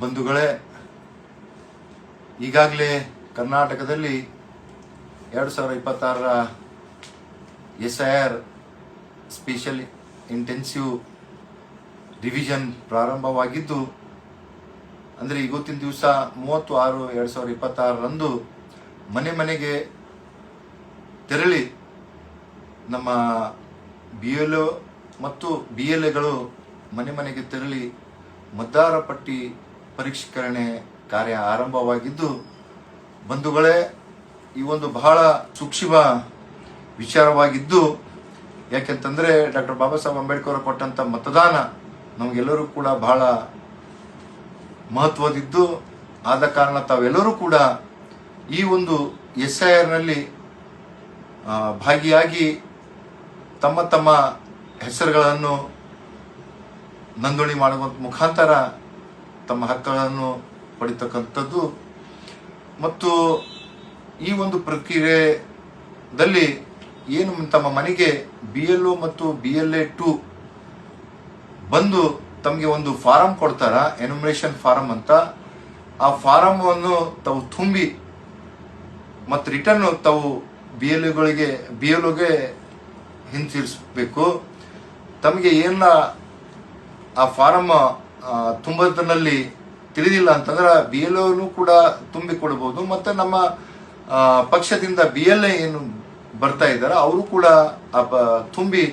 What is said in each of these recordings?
ಬಂಧುಗಳೇ, ಈಗಾಗಲೇ ಕರ್ನಾಟಕದಲ್ಲಿ 2026ರ SIR ಸ್ಪೆಷಲ್ ಇಂಟೆನ್ಸಿವ್ ರಿವಿಷನ್ ಪ್ರಾರಂಭವಾಗಿದ್ದು, ಅಂದರೆ ಇವತ್ತಿನ ದಿವಸ 30/6/2026ರಂದು ಮನೆ ಮನೆಗೆ ತೆರಳಿ ನಮ್ಮ BLO ಮತ್ತು BLAಗಳು ಮನೆ ಮನೆಗೆ ತೆರಳಿ ಮತದಾರ ಪಟ್ಟಿ ಪರಿಷ್ಕರಣೆ ಕಾರ್ಯ ಆರಂಭವಾಗಿದ್ದು, ಬಂಧುಗಳೇ, ಈ ಒಂದು ಬಹಳ ಸೂಕ್ಷ್ಮ ವಿಚಾರವಾಗಿದ್ದು, ಯಾಕೆಂತಂದ್ರೆ ಡಾಕ್ಟರ್ ಬಾಬಾ ಸಾಹೇಬ್ ಅಂಬೇಡ್ಕರ್ ಕೊಟ್ಟಂತ ಮತದಾನ ನಮಗೆಲ್ಲರೂ ಕೂಡ ಬಹಳ ಮಹತ್ವದಿದ್ದು, ಆದ ಕಾರಣ ತಾವೆಲ್ಲರೂ ಕೂಡ ಈ ಒಂದು SIR ನಲ್ಲಿ ಭಾಗಿಯಾಗಿ ತಮ್ಮ ತಮ್ಮ ಹೆಸರುಗಳನ್ನು ನೋಂದಣಿ ಮಾಡುವ ಮುಖಾಂತರ ತಮ್ಮ ಹಕ್ಕುಗಳನ್ನು ಪಡಿತಕ್ಕಂಥದ್ದು ಮತ್ತು ಈ ಒಂದು ಪ್ರಕ್ರಿಯೆಯಲ್ಲಿ ಏನು ತಮ್ಮ ಮನೆಗೆ BLO ಮತ್ತು BLA 2 ಬಂದು ತಮಗೆ ಒಂದು ಫಾರಂ ಕೊಡ್ತಾರ, ಎನ್ಯುಮರೇಷನ್ ಫಾರಂ ಅಂತ. ಆ ಫಾರಂ ಅನ್ನು ತಾವು ತುಂಬಿ ಮತ್ತು ರಿಟರ್ನ್ ತಾವು BLOಗೆ ಹಿಂತಿರಿಸಬೇಕು. ತಮಗೆ ಏನ ಆ ಫಾರಂ ತುಂಬೋದ್ರಲ್ಲಿ ತಿಳಿದಿಲ್ಲ ಅಂತಂದ್ರೆ BLOನು ಕೂಡ ತುಂಬಿ ಕೊಡಬಹುದು. ಮತ್ತೆ ನಮ್ಮ ಪಕ್ಷದಿಂದ BLA ಏನು ಬರ್ತಾ ಇದ್ದಾರೆ ಅವರು ಕೂಡ ತುಂಬಿ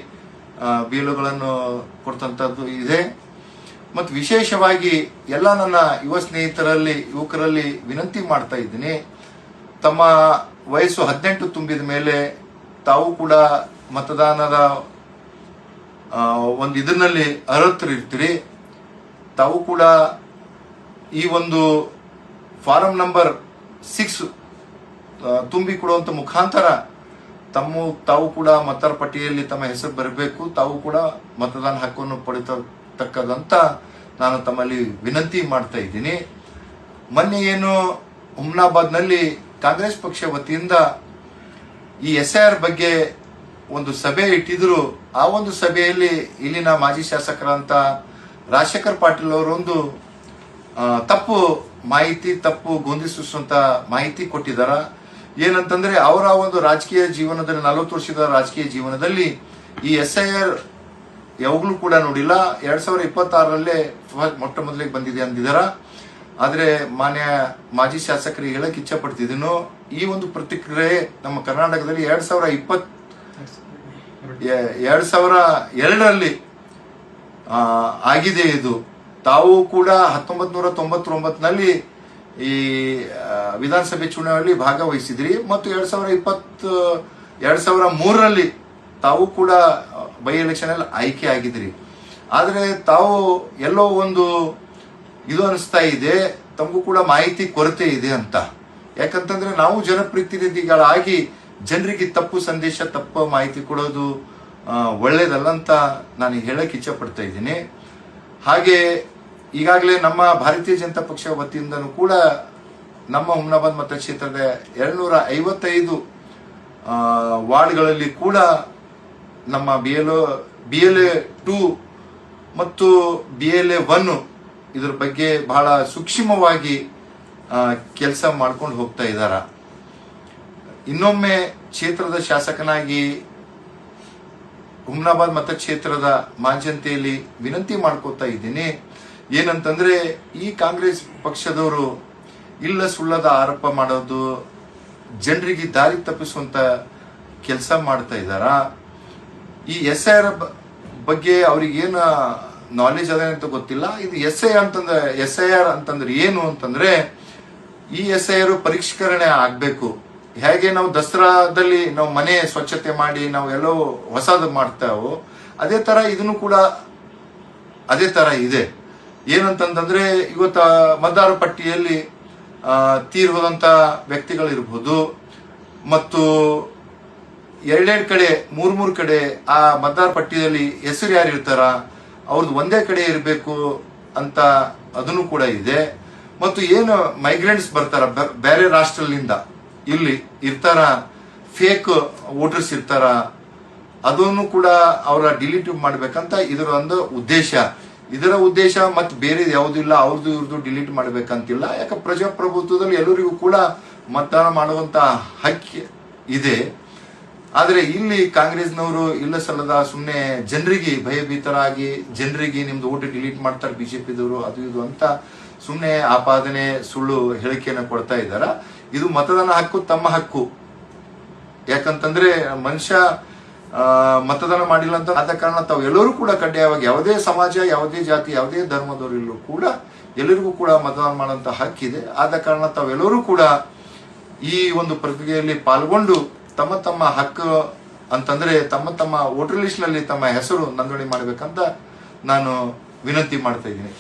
BLOಗಳನ್ನು ಕೊಡ್ತಂಥದ್ದು ಇದೆ. ಮತ್ತು ವಿಶೇಷವಾಗಿ ಎಲ್ಲ ನನ್ನ ಯುವಕರಲ್ಲಿ ವಿನಂತಿ ಮಾಡ್ತಾ ಇದ್ದೀನಿ, ತಮ್ಮ ವಯಸ್ಸು 18 ತುಂಬಿದ ಮೇಲೆ ತಾವು ಕೂಡ ಮತದಾನದ ಒಂದು ಇದರಲ್ಲಿ ಅರ್ಹರಿರ್ತೀರಿ. ತಾವು ಕೂಡ ಈ ಒಂದು ಫಾರಂ ನಂಬರ್ 6 ತುಂಬಿ ಕೊಡುವಂತ ಮುಖಾಂತರ ತಾವು ಕೂಡ ಮತದಾರ ಪಟ್ಟಿಯಲ್ಲಿ ತಮ್ಮ ಹೆಸರು ಬರಬೇಕು, ತಾವು ಕೂಡ ಮತದಾನ ಹಕ್ಕನ್ನು ಪಡಿತಕ್ಕದಂತ ನಾನು ತಮ್ಮಲ್ಲಿ ವಿನಂತಿ ಮಾಡ್ತಾ ಇದ್ದೀನಿ. ಮೊನ್ನೆ ಏನು ಹುಮ್ನಾಬಾದ್ನಲ್ಲಿ ಕಾಂಗ್ರೆಸ್ ಪಕ್ಷ ವತಿಯಿಂದ ಈ SIR ಬಗ್ಗೆ ಒಂದು ಸಭೆ ಇಟ್ಟಿದ್ರು. ಆ ಒಂದು ಸಭೆಯಲ್ಲಿ ಇಲ್ಲಿನ ಮಾಜಿ ಶಾಸಕರಂತ ರಾಜಶೇಖರ್ ಪಾಟೀಲ್ ಅವರೊಂದು ತಪ್ಪು ಗೊಂದಿಸುವಂತ ಮಾಹಿತಿ ಕೊಟ್ಟಿದ್ದಾರ. ಏನಂತಂದ್ರೆ ಅವರ ಒಂದು ರಾಜಕೀಯ ಜೀವನದಲ್ಲಿ 40 ವರ್ಷದ ರಾಜಕೀಯ ಜೀವನದಲ್ಲಿ ಈ SIR ಯಾವಾಗ್ಲೂ ಕೂಡ ನೋಡಿಲ್ಲ. 2026ರಲ್ಲೇ ಮೊಟ್ಟ ಮೊದಲಿಗೆ ಬಂದಿದೆ ಅಂದಿದಾರ. ಆದ್ರೆ ಮಾನ್ಯ ಮಾಜಿ ಶಾಸಕರಿಗೆ ಹೇಳಕ್ ಇಚ್ಛೆ ಪಡ್ತಿದ್ದೀನು, ಈ ಒಂದು ಪ್ರತಿಕ್ರಿಯೆ ನಮ್ಮ ಕರ್ನಾಟಕದಲ್ಲಿ 2002ರಲ್ಲಿ ಆಗಿದೆ. ಇದು ತಾವು ಕೂಡ 1999ನಲ್ಲಿ ಈ ವಿಧಾನಸಭೆ ಚುನಾವಣೆಯಲ್ಲಿ ಭಾಗವಹಿಸಿದ್ರಿ ಮತ್ತು 2003ರಲ್ಲಿ ತಾವು ಕೂಡ ಬೈ ಎಲೆಕ್ಷನ್ ಅಲ್ಲಿ ಆಯ್ಕೆ ಆಗಿದ್ರಿ. ಆದ್ರೆ ತಾವು ಎಲ್ಲೋ ಒಂದು ಇದು ಅನಿಸ್ತಾ ಇದೆ, ತಮಗೂ ಕೂಡ ಮಾಹಿತಿ ಕೊರತೆ ಇದೆ ಅಂತ. ಯಾಕಂತಂದ್ರೆ ನಾವು ಜನಪ್ರತಿನಿಧಿಗಳಾಗಿ ಜನರಿಗೆ ತಪ್ಪು ಸಂದೇಶ, ತಪ್ಪು ಮಾಹಿತಿ ಕೊಡೋದು ಒಳ್ಳೇದಲ್ಲ ಅಂತ ನಾನು ಹೇಳಕ್ ಇಚ್ಛೆ ಪಡ್ತಾ ಇದ್ದೀನಿ. ಹಾಗೆ ಈಗಾಗಲೇ ನಮ್ಮ ಭಾರತೀಯ ಜನತಾ ಪಕ್ಷ ವತಿಯಿಂದನೂ ಕೂಡ ನಮ್ಮ ಹುಮ್ನಾಬಾದ್ ಮತಕ್ಷೇತ್ರದ 255 ವಾರ್ಡ್ಗಳಲ್ಲಿ ಕೂಡ ನಮ್ಮ BLA 2 ಮತ್ತು BLA 1 ಇದ್ರ ಬಗ್ಗೆ ಬಹಳ ಸೂಕ್ಷ್ಮವಾಗಿ ಕೆಲಸ ಮಾಡ್ಕೊಂಡು ಹೋಗ್ತಾ ಇದ್ದಾರ. ಇನ್ನೊಮ್ಮೆ ಕ್ಷೇತ್ರದ ಶಾಸಕನಾಗಿ ಹುಮ್ನಾಬಾದ್ ಮತಕ್ಷೇತ್ರದ ಮಾಜಂತೆಯಲ್ಲಿ ವಿನಂತಿ ಮಾಡ್ಕೋತಾ ಇದ್ದೀನಿ. ಏನಂತಂದ್ರೆ ಈ ಕಾಂಗ್ರೆಸ್ ಪಕ್ಷದವರು ಇಲ್ಲ ಸುಳ್ಳದ ಆರೋಪ ಮಾಡೋದು, ಜನರಿಗೆ ದಾರಿ ತಪ್ಪಿಸುವಂತ ಕೆಲಸ ಮಾಡ್ತಾ ಇದ್ದಾರ. ಈ SIR ಬಗ್ಗೆ ಅವ್ರಿಗೇನು ನಾಲೆಜ್ ಅದ ಅಂತ ಗೊತ್ತಿಲ್ಲ. ಇದು SIR ಅಂತಂದ್ರೆ ಏನು ಅಂತಂದ್ರೆ ಈ SIR ಪರಿಷ್ಕರಣೆ ಆಗ್ಬೇಕು. ಹೇಗೆ ನಾವು ದಸರಾದಲ್ಲಿ ನಾವು ಮನೆ ಸ್ವಚ್ಛತೆ ಮಾಡಿ ನಾವು ಎಲ್ಲೋ ಹೊಸದು ಮಾಡ್ತಾವೋ ಅದೇ ತರ ಇದನ್ನು ಕೂಡ ಅದೇ ತರ ಇದೆ. ಏನಂತಂದ್ರೆ ಇವತ್ತ ಮತದಾರ ಪಟ್ಟಿಯಲ್ಲಿ ತೀರ್ಹೋದಂತ ವ್ಯಕ್ತಿಗಳಿರ್ಬೋದು ಮತ್ತು 2 ಕಡೆ 3 ಕಡೆ ಆ ಮತದಾರ ಪಟ್ಟಿಯಲ್ಲಿ ಹೆಸರು ಯಾರು ಇರ್ತಾರ ಅವ್ರದ್ದು ಒಂದೇ ಕಡೆ ಇರಬೇಕು ಅಂತ ಅದನ್ನು ಕೂಡ ಇದೆ. ಮತ್ತು ಏನು ಮೈಗ್ರೆಂಟ್ಸ್ ಬರ್ತಾರ ಬೇರೆ ರಾಷ್ಟ್ರದಿಂದ ಇಲ್ಲಿ ಇರ್ತಾರ, ಫೇಕ್ ವೋಟರ್ಸ್ ಇರ್ತಾರ, ಅದನ್ನು ಕೂಡ ಅವರ ಡಿಲೀಟ್ ಮಾಡ್ಬೇಕಂತ ಇದರ ಒಂದು ಉದ್ದೇಶ. ಇದರ ಉದ್ದೇಶ ಮತ್ತೆ ಬೇರೆ ಯಾವುದಿಲ್ಲ, ಅವ್ರದ್ದು ಇವ್ರದ್ದು ಡಿಲೀಟ್ ಮಾಡ್ಬೇಕಂತಿಲ್ಲ. ಯಾಕೆ ಪ್ರಜಾಪ್ರಭುತ್ವದಲ್ಲಿ ಎಲ್ಲರಿಗೂ ಕೂಡ ಮತದಾನ ಮಾಡುವಂತ ಹಕ್ಕಿ ಇದೆ. ಆದ್ರೆ ಇಲ್ಲಿ ಕಾಂಗ್ರೆಸ್ನವರು ಇಲ್ಲ ಸಲ್ಲದ ಸುಮ್ಮನೆ ಜನರಿಗೆ ಭಯಭೀತರಾಗಿ ಜನರಿಗೆ ನಿಮ್ದು ಓಟ್ ಡಿಲೀಟ್ ಮಾಡ್ತಾರೆ ಬಿಜೆಪಿದವರು ಅದು ಇದು ಅಂತ ಸುಮ್ಮನೆ ಆಪಾದನೆ ಸುಳ್ಳು ಹೇಳಿಕೆಯನ್ನು ಕೊಡ್ತಾ ಇದ್ದಾರ. ಇದು ಮತದಾನ ಹಕ್ಕು ತಮ್ಮ ಹಕ್ಕು. ಯಾಕಂತಂದ್ರೆ ಮನುಷ್ಯ ಮತದಾನ ಮಾಡಿಲ್ಲ ಅಂತ ಆದ ಕಾರಣ ತಾವು ಎಲ್ಲರೂ ಕೂಡ ಕಡ್ಡಾಯವಾಗಿ ಯಾವುದೇ ಸಮಾಜ, ಯಾವುದೇ ಜಾತಿ, ಯಾವುದೇ ಧರ್ಮದವರಿಲ್ಲೂ ಕೂಡ ಎಲ್ಲರಿಗೂ ಕೂಡ ಮತದಾನ ಮಾಡುವಂತ ಹಕ್ಕಿದೆ. ಆದ ಕಾರಣ ತಾವೆಲ್ಲರೂ ಕೂಡ ಈ ಒಂದು ಪ್ರಕ್ರಿಯೆಯಲ್ಲಿ ಪಾಲ್ಗೊಂಡು ತಮ್ಮ ತಮ್ಮ ಹಕ್ಕು ಅಂತಂದ್ರೆ ತಮ್ಮ ತಮ್ಮ ವೋಟರ್ ಲಿಸ್ಟ್ ನಲ್ಲಿ ತಮ್ಮ ಹೆಸರು ನೋಂದಣಿ ಮಾಡ್ಬೇಕಂತ ನಾನು ವಿನಂತಿ ಮಾಡ್ತಾ ಇದ್ದೀನಿ.